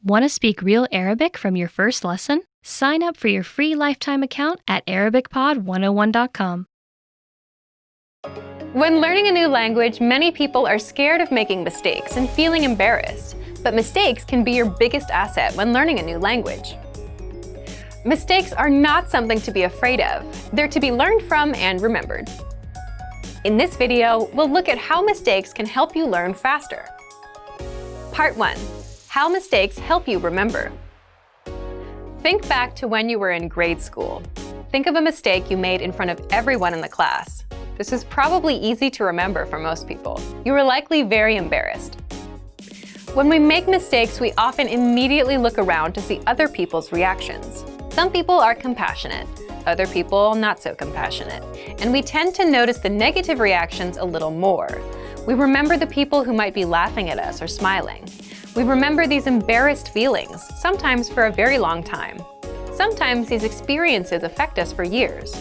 Want to speak real Arabic from your first lesson? Sign up for your free lifetime account at ArabicPod101.com. When learning a new language, many people are scared of making mistakes and feeling embarrassed. But mistakes can be your biggest asset when learning a new language. Mistakes are not something to be afraid of. They're to be learned from and remembered. In this video, we'll look at how mistakes can help you learn faster. Part 1. How mistakes help you remember. Think back to when you were in grade school. Think of a mistake you made in front of everyone in the class. This is probably easy to remember for most people. You were likely very embarrassed. When we make mistakes, we often immediately look around to see other people's reactions. Some people are compassionate, other people not so compassionate, and we tend to notice the negative reactions a little more. We remember the people who might be laughing at us or smiling. We remember these embarrassed feelings, sometimes for a very long time. Sometimes these experiences affect us for years.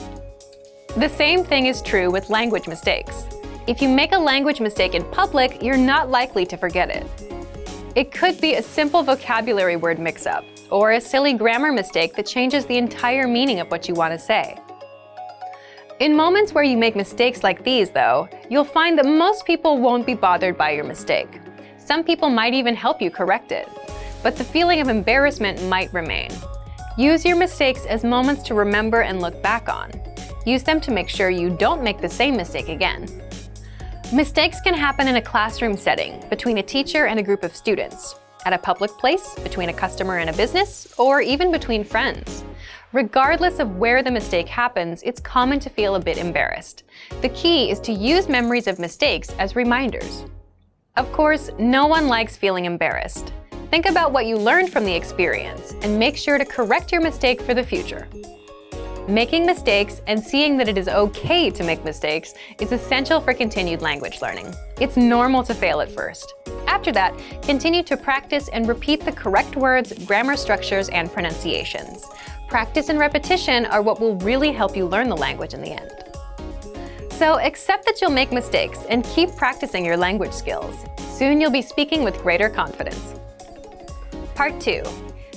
The same thing is true with language mistakes. If you make a language mistake in public, you're not likely to forget it. It could be a simple vocabulary word mix-up, or a silly grammar mistake that changes the entire meaning of what you want to say. In moments where you make mistakes like these, though, you'll find that most people won't be bothered by your mistake. Some people might even help you correct it, but the feeling of embarrassment might remain. Use your mistakes as moments to remember and look back on. Use them to make sure you don't make the same mistake again. Mistakes can happen in a classroom setting, between a teacher and a group of students, at a public place, between a customer and a business, or even between friends. Regardless of where the mistake happens, it's common to feel a bit embarrassed. The key is to use memories of mistakes as reminders. Of course, no one likes feeling embarrassed. Think about what you learned from the experience and make sure to correct your mistake for the future. Making mistakes and seeing that it is okay to make mistakes is essential for continued language learning. It's normal to fail at first. After that, continue to practice and repeat the correct words, grammar structures, and pronunciations. Practice and repetition are what will really help you learn the language in the end. So accept that you'll make mistakes and keep practicing your language skills. Soon you'll be speaking with greater confidence. Part 2.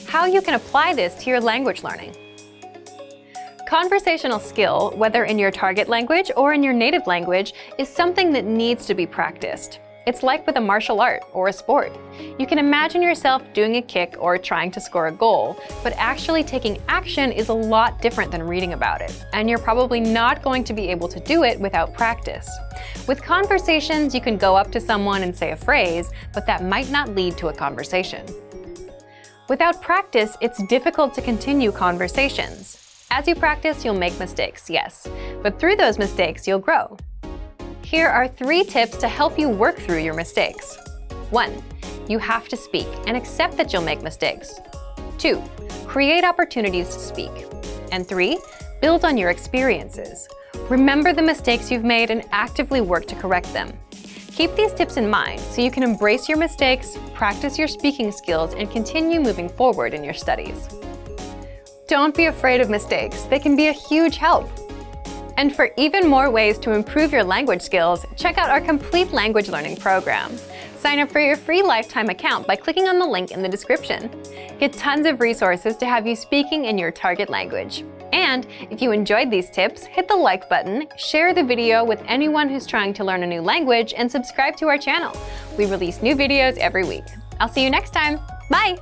How you can apply this to your language learning. Conversational skill, whether in your target language or in your native language, is something that needs to be practiced. It's like with a martial art or a sport. You can imagine yourself doing a kick or trying to score a goal, but actually taking action is a lot different than reading about it, and you're probably not going to be able to do it without practice. With conversations, you can go up to someone and say a phrase, but that might not lead to a conversation. Without practice, it's difficult to continue conversations. As you practice, you'll make mistakes, yes, but through those mistakes, you'll grow. Here are 3 tips to help you work through your mistakes. 1. You have to speak and accept that you'll make mistakes. 2. Create opportunities to speak. And 3. Build on your experiences. Remember the mistakes you've made and actively work to correct them. Keep these tips in mind so you can embrace your mistakes, practice your speaking skills, and continue moving forward in your studies. Don't be afraid of mistakes. They can be a huge help. And for even more ways to improve your language skills, check out our complete language learning program. Sign up for your free lifetime account by clicking on the link in the description. Get tons of resources to have you speaking in your target language. And if you enjoyed these tips, hit the like button, share the video with anyone who's trying to learn a new language, and subscribe to our channel. We release new videos every week. I'll see you next time. Bye!